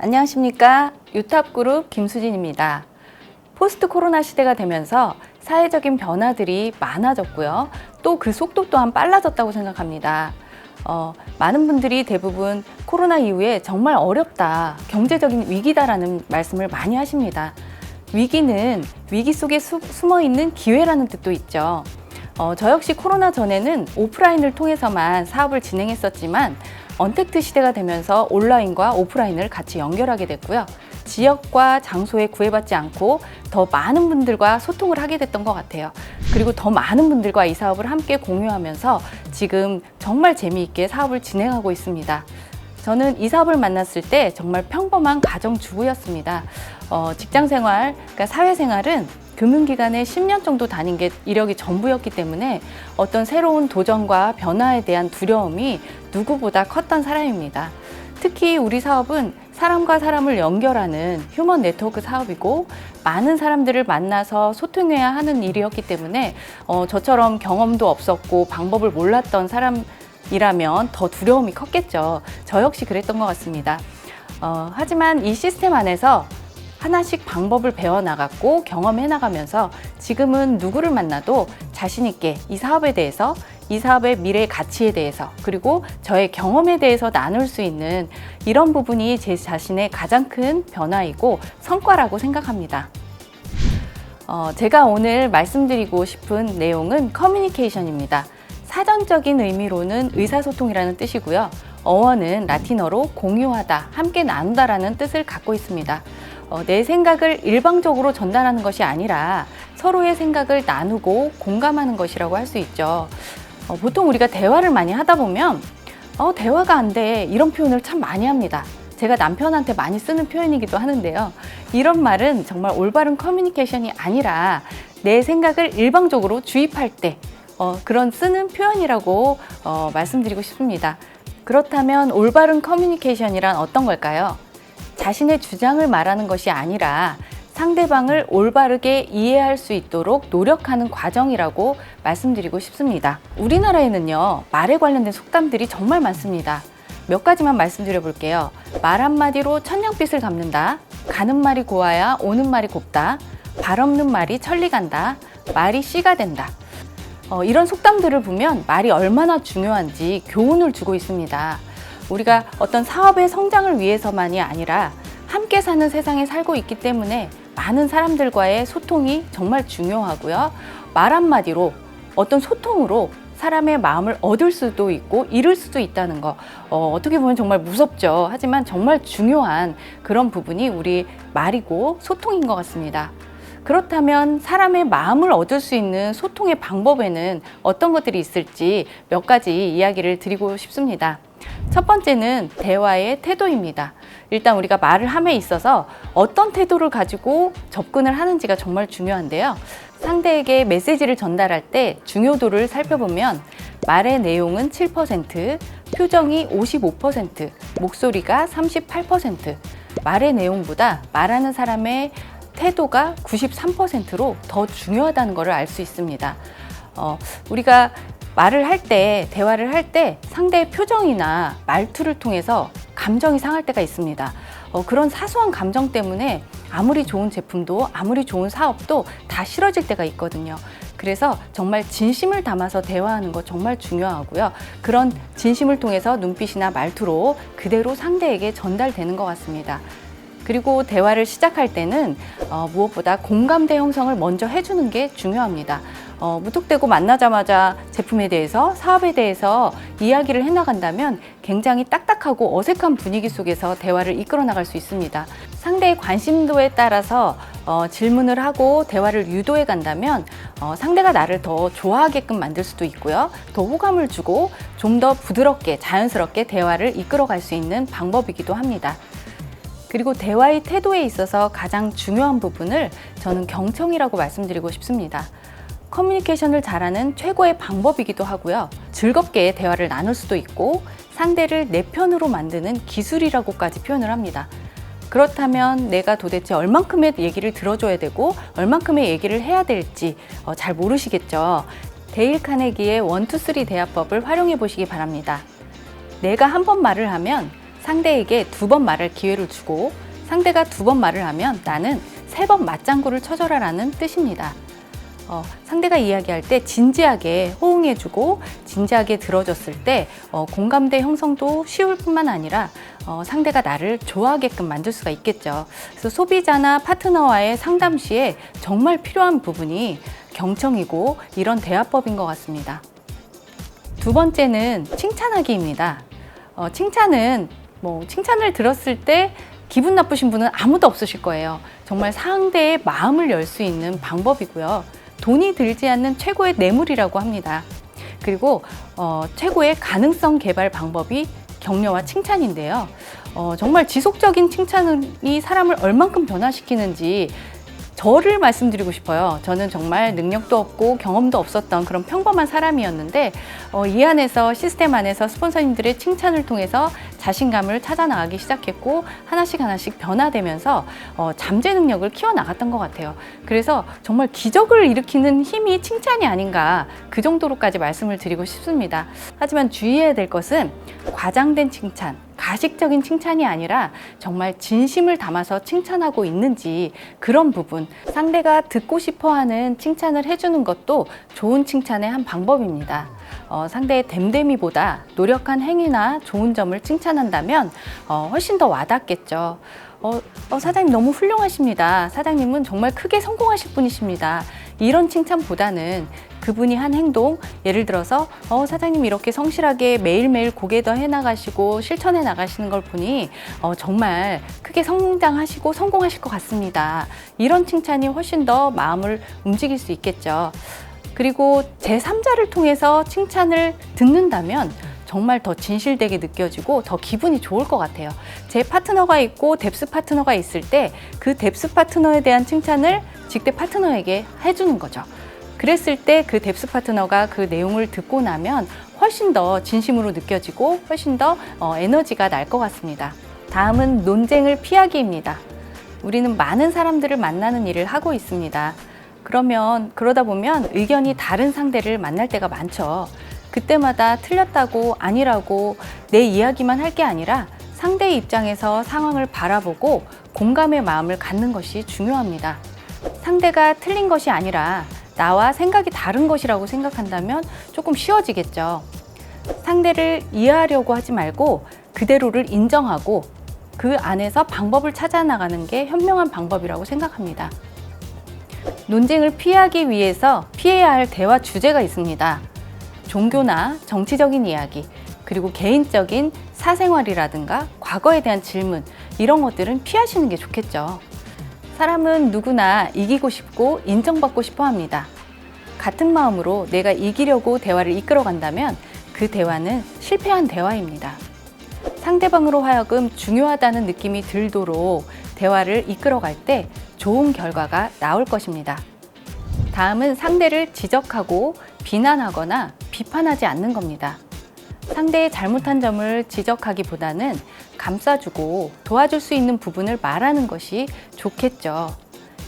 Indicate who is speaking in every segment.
Speaker 1: 안녕하십니까. 유탑그룹 김수진입니다. 포스트 코로나 시대가 되면서 사회적인 변화들이 많아졌고요. 또 그 속도 또한 빨라졌다고 생각합니다. 많은 분들이 대부분 코로나 이후에 정말 어렵다, 경제적인 위기다라는 말씀을 많이 하십니다. 위기는 위기 속에 숨어 있는 기회라는 뜻도 있죠. 저 역시 코로나 전에는 오프라인을 통해서만 사업을 진행했었지만 언택트 시대가 되면서 온라인과 오프라인을 같이 연결하게 됐고요. 지역과 장소에 구애받지 않고 더 많은 분들과 소통을 하게 됐던 것 같아요. 그리고 더 많은 분들과 이 사업을 함께 공유하면서 지금 정말 재미있게 사업을 진행하고 있습니다. 저는 이 사업을 만났을 때 정말 평범한 가정주부였습니다. 직장생활, 그러니까 사회생활은 금융기관에 10년 정도 다닌 게 이력이 전부였기 때문에 어떤 새로운 도전과 변화에 대한 두려움이 누구보다 컸던 사람입니다. 특히 우리 사업은 사람과 사람을 연결하는 휴먼 네트워크 사업이고 많은 사람들을 만나서 소통해야 하는 일이었기 때문에 저처럼 경험도 없었고 방법을 몰랐던 사람이라면 더 두려움이 컸겠죠. 저 역시 그랬던 것 같습니다. 하지만 이 시스템 안에서 하나씩 방법을 배워나갔고 경험해나가면서 지금은 누구를 만나도 자신 있게 이 사업에 대해서, 이 사업의 미래 가치에 대해서, 그리고 저의 경험에 대해서 나눌 수 있는 이런 부분이 제 자신의 가장 큰 변화이고 성과라고 생각합니다. 제가 오늘 말씀드리고 싶은 내용은 커뮤니케이션입니다. 사전적인 의미로는 의사소통이라는 뜻이고요. 어원은 라틴어로 공유하다, 함께 나누다라는 뜻을 갖고 있습니다. 내 생각을 일방적으로 전달하는 것이 아니라 서로의 생각을 나누고 공감하는 것이라고 할 수 있죠. 보통 우리가 대화를 많이 하다 보면 대화가 안 돼, 이런 표현을 참 많이 합니다. 제가 남편한테 많이 쓰는 표현이기도 하는데요. 이런 말은 정말 올바른 커뮤니케이션이 아니라 내 생각을 일방적으로 주입할 때 그런 쓰는 표현이라고 말씀드리고 싶습니다. 그렇다면 올바른 커뮤니케이션이란 어떤 걸까요? 자신의 주장을 말하는 것이 아니라 상대방을 올바르게 이해할 수 있도록 노력하는 과정이라고 말씀드리고 싶습니다. 우리나라에는요, 말에 관련된 속담들이 정말 많습니다. 몇 가지만 말씀드려 볼게요. 말 한마디로 천냥빚을 갚는다. 가는 말이 고와야 오는 말이 곱다. 발 없는 말이 천리 간다. 말이 씨가 된다. 이런 속담들을 보면 말이 얼마나 중요한지 교훈을 주고 있습니다. 우리가 어떤 사업의 성장을 위해서만이 아니라 함께 사는 세상에 살고 있기 때문에 많은 사람들과의 소통이 정말 중요하고요. 말 한마디로 어떤 소통으로 사람의 마음을 얻을 수도 있고 잃을 수도 있다는 거 어떻게 보면 정말 무섭죠. 하지만 정말 중요한 그런 부분이 우리 말이고 소통인 것 같습니다. 그렇다면 사람의 마음을 얻을 수 있는 소통의 방법에는 어떤 것들이 있을지 몇 가지 이야기를 드리고 싶습니다. 첫 번째는 대화의 태도입니다. 일단 우리가 말을 함에 있어서 어떤 태도를 가지고 접근을 하는지가 정말 중요한데요. 상대에게 메시지를 전달할 때 중요도를 살펴보면 말의 내용은 7%, 표정이 55%, 목소리가 38%, 말의 내용보다 말하는 사람의 태도가 93%로 더 중요하다는 것을 알 수 있습니다. 우리가 말을 할 때, 대화를 할 때 상대의 표정이나 말투를 통해서 감정이 상할 때가 있습니다. 그런 사소한 감정 때문에 아무리 좋은 제품도, 아무리 좋은 사업도 다 싫어질 때가 있거든요. 그래서 정말 진심을 담아서 대화하는 거 정말 중요하고요. 그런 진심을 통해서 눈빛이나 말투로 그대로 상대에게 전달되는 것 같습니다. 그리고 대화를 시작할 때는 무엇보다 공감대 형성을 먼저 해주는 게 중요합니다. 무턱대고 만나자마자 제품에 대해서, 사업에 대해서 이야기를 해나간다면 굉장히 딱딱하고 어색한 분위기 속에서 대화를 이끌어 나갈 수 있습니다. 상대의 관심도에 따라서 질문을 하고 대화를 유도해 간다면 상대가 나를 더 좋아하게끔 만들 수도 있고요. 더 호감을 주고 좀 더 부드럽게, 자연스럽게 대화를 이끌어 갈 수 있는 방법이기도 합니다. 그리고 대화의 태도에 있어서 가장 중요한 부분을 저는 경청이라고 말씀드리고 싶습니다. 커뮤니케이션을 잘하는 최고의 방법이기도 하고요. 즐겁게 대화를 나눌 수도 있고 상대를 내 편으로 만드는 기술이라고까지 표현을 합니다. 그렇다면 내가 도대체 얼만큼의 얘기를 들어줘야 되고 얼만큼의 얘기를 해야 될지 잘 모르시겠죠. 데일 카네기의 1, 2, 3 대화법을 활용해 보시기 바랍니다. 내가 한 번 말을 하면 상대에게 2번 말할 기회를 주고 상대가 2번 말을 하면 나는 3번 맞장구를 쳐줘라라는 뜻입니다. 상대가 이야기할 때 진지하게 호응해주고 진지하게 들어줬을 때 공감대 형성도 쉬울 뿐만 아니라 상대가 나를 좋아하게끔 만들 수가 있겠죠. 그래서 소비자나 파트너와의 상담 시에 정말 필요한 부분이 경청이고 이런 대화법인 것 같습니다. 2번째는 칭찬하기입니다. 칭찬을 들었을 때 기분 나쁘신 분은 아무도 없으실 거예요. 정말 상대의 마음을 열 수 있는 방법이고요. 돈이 들지 않는 최고의 뇌물이라고 합니다. 그리고 최고의 가능성 개발 방법이 격려와 칭찬인데요. 정말 지속적인 칭찬이 사람을 얼만큼 변화시키는지 저를 말씀드리고 싶어요. 저는 정말 능력도 없고 경험도 없었던 그런 평범한 사람이었는데 이 안에서 시스템 안에서 스폰서님들의 칭찬을 통해서 자신감을 찾아 나가기 시작했고 하나씩 변화되면서 잠재 능력을 키워나갔던 것 같아요. 그래서 정말 기적을 일으키는 힘이 칭찬이 아닌가 그 정도로까지 말씀을 드리고 싶습니다. 하지만 주의해야 될 것은 과장된 칭찬, 가식적인 칭찬이 아니라 정말 진심을 담아서 칭찬하고 있는지 그런 부분, 상대가 듣고 싶어하는 칭찬을 해주는 것도 좋은 칭찬의 한 방법입니다. 상대의 됨됨이보다 노력한 행위나 좋은 점을 칭찬한다면 훨씬 더 와닿겠죠. 사장님 너무 훌륭하십니다. 사장님은 정말 크게 성공하실 분이십니다. 이런 칭찬보다는 그분이 한 행동, 예를 들어서 사장님 이렇게 성실하게 매일매일 고개도 해나가시고 실천해 나가시는 걸 보니 정말 크게 성장하시고 성공하실 것 같습니다. 이런 칭찬이 훨씬 더 마음을 움직일 수 있겠죠. 그리고 제3자를 통해서 칭찬을 듣는다면 정말 더 진실되게 느껴지고 더 기분이 좋을 것 같아요. 제 파트너가 있고 뎁스 파트너가 있을 때 그 뎁스 파트너에 대한 칭찬을 직대 파트너에게 해주는 거죠. 그랬을 때 그 뎁스 파트너가 그 내용을 듣고 나면 훨씬 더 진심으로 느껴지고 훨씬 더 에너지가 날 것 같습니다. 다음은 논쟁을 피하기입니다. 우리는 많은 사람들을 만나는 일을 하고 있습니다. 그러다 보면 의견이 다른 상대를 만날 때가 많죠. 그때마다 틀렸다고 아니라고 내 이야기만 할 게 아니라 상대의 입장에서 상황을 바라보고 공감의 마음을 갖는 것이 중요합니다. 상대가 틀린 것이 아니라 나와 생각이 다른 것이라고 생각한다면 조금 쉬워지겠죠. 상대를 이해하려고 하지 말고 그대로를 인정하고 그 안에서 방법을 찾아 나가는 게 현명한 방법이라고 생각합니다. 논쟁을 피하기 위해서 피해야 할 대화 주제가 있습니다. 종교나 정치적인 이야기, 그리고 개인적인 사생활이라든가 과거에 대한 질문, 이런 것들은 피하시는 게 좋겠죠. 사람은 누구나 이기고 싶고 인정받고 싶어 합니다. 같은 마음으로 내가 이기려고 대화를 이끌어 간다면 그 대화는 실패한 대화입니다. 상대방으로 하여금 중요하다는 느낌이 들도록 대화를 이끌어 갈 때 좋은 결과가 나올 것입니다. 다음은 상대를 지적하고 비난하거나 비판하지 않는 겁니다. 상대의 잘못한 점을 지적하기보다는 감싸주고 도와줄 수 있는 부분을 말하는 것이 좋겠죠.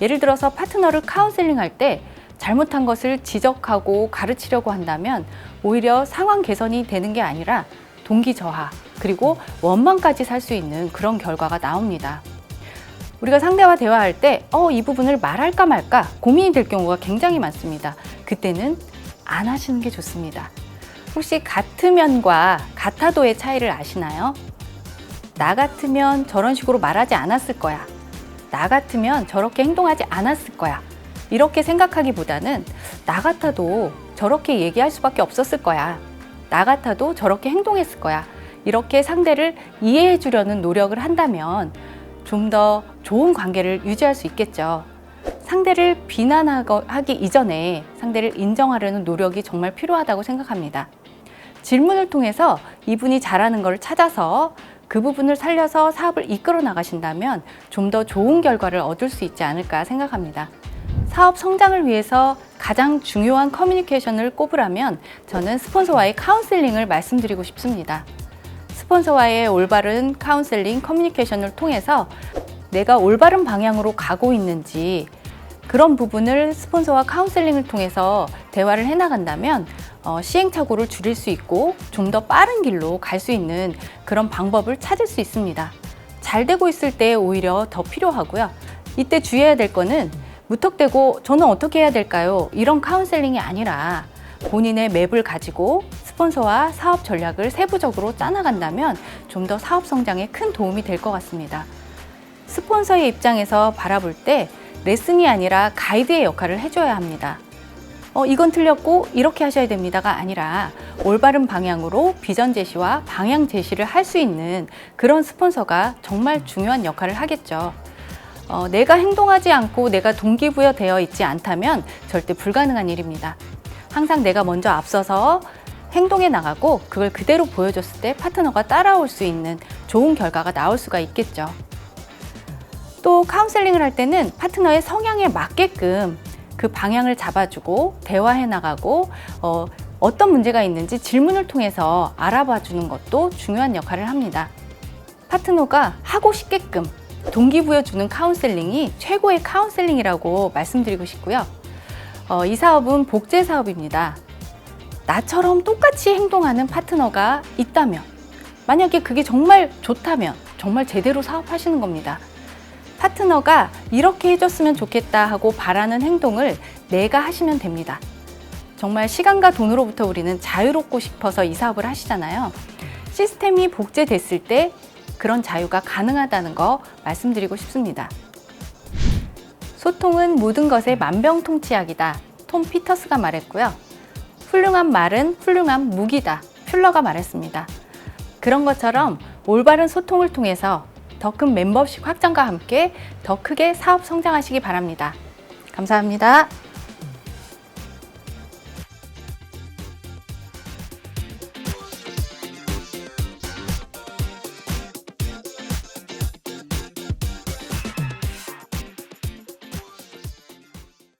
Speaker 1: 예를 들어서 파트너를 카운셀링 할 때 잘못한 것을 지적하고 가르치려고 한다면 오히려 상황 개선이 되는 게 아니라 동기 저하, 그리고 원망까지 살 수 있는 그런 결과가 나옵니다. 우리가 상대와 대화할 때 이 부분을 말할까 말까 고민이 될 경우가 굉장히 많습니다. 그때는 안 하시는 게 좋습니다. 혹시 같으면과 같아도의 차이를 아시나요? 나 같으면 저런 식으로 말하지 않았을 거야. 나 같으면 저렇게 행동하지 않았을 거야. 이렇게 생각하기보다는 나 같아도 저렇게 얘기할 수밖에 없었을 거야. 나 같아도 저렇게 행동했을 거야. 이렇게 상대를 이해해 주려는 노력을 한다면 좀 더 좋은 관계를 유지할 수 있겠죠. 상대를 비난하기 이전에 상대를 인정하려는 노력이 정말 필요하다고 생각합니다. 질문을 통해서 이분이 잘하는 걸 찾아서 그 부분을 살려서 사업을 이끌어 나가신다면 좀 더 좋은 결과를 얻을 수 있지 않을까 생각합니다. 사업 성장을 위해서 가장 중요한 커뮤니케이션을 꼽으라면 저는 스폰서와의 카운셀링을 말씀드리고 싶습니다. 스폰서와의 올바른 카운셀링, 커뮤니케이션을 통해서 내가 올바른 방향으로 가고 있는지 그런 부분을 스폰서와 카운셀링을 통해서 대화를 해나간다면 시행착오를 줄일 수 있고 좀 더 빠른 길로 갈 수 있는 그런 방법을 찾을 수 있습니다. 잘 되고 있을 때 오히려 더 필요하고요. 이때 주의해야 될 거는 무턱대고 저는 어떻게 해야 될까요? 이런 카운셀링이 아니라 본인의 맵을 가지고 스폰서와 사업 전략을 세부적으로 짜나간다면 좀 더 사업 성장에 큰 도움이 될 것 같습니다. 스폰서의 입장에서 바라볼 때 레슨이 아니라 가이드의 역할을 해줘야 합니다. 이건 틀렸고 이렇게 하셔야 됩니다가 아니라 올바른 방향으로 비전 제시와 방향 제시를 할 수 있는 그런 스폰서가 정말 중요한 역할을 하겠죠. 내가 행동하지 않고 내가 동기부여되어 있지 않다면 절대 불가능한 일입니다. 항상 내가 먼저 앞서서 행동해 나가고 그걸 그대로 보여줬을 때 파트너가 따라올 수 있는 좋은 결과가 나올 수가 있겠죠. 또 카운셀링을 할 때는 파트너의 성향에 맞게끔 그 방향을 잡아주고 대화해 나가고 어떤 문제가 있는지 질문을 통해서 알아봐 주는 것도 중요한 역할을 합니다. 파트너가 하고 싶게끔 동기부여 주는 카운셀링이 최고의 카운셀링이라고 말씀드리고 싶고요. 이 사업은 복제 사업입니다. 나처럼 똑같이 행동하는 파트너가 있다면, 만약에 그게 정말 좋다면 정말 제대로 사업하시는 겁니다. 파트너가 이렇게 해줬으면 좋겠다 하고 바라는 행동을 내가 하시면 됩니다. 정말 시간과 돈으로부터 우리는 자유롭고 싶어서 이 사업을 하시잖아요. 시스템이 복제됐을 때 그런 자유가 가능하다는 거 말씀드리고 싶습니다. 소통은 모든 것의 만병통치약이다. 톰 피터스가 말했고요. 훌륭한 말은 훌륭한 무기다. 퓰러가 말했습니다. 그런 것처럼 올바른 소통을 통해서 더 큰 멤버십 확장과 함께 더 크게 사업 성장하시기 바랍니다. 감사합니다.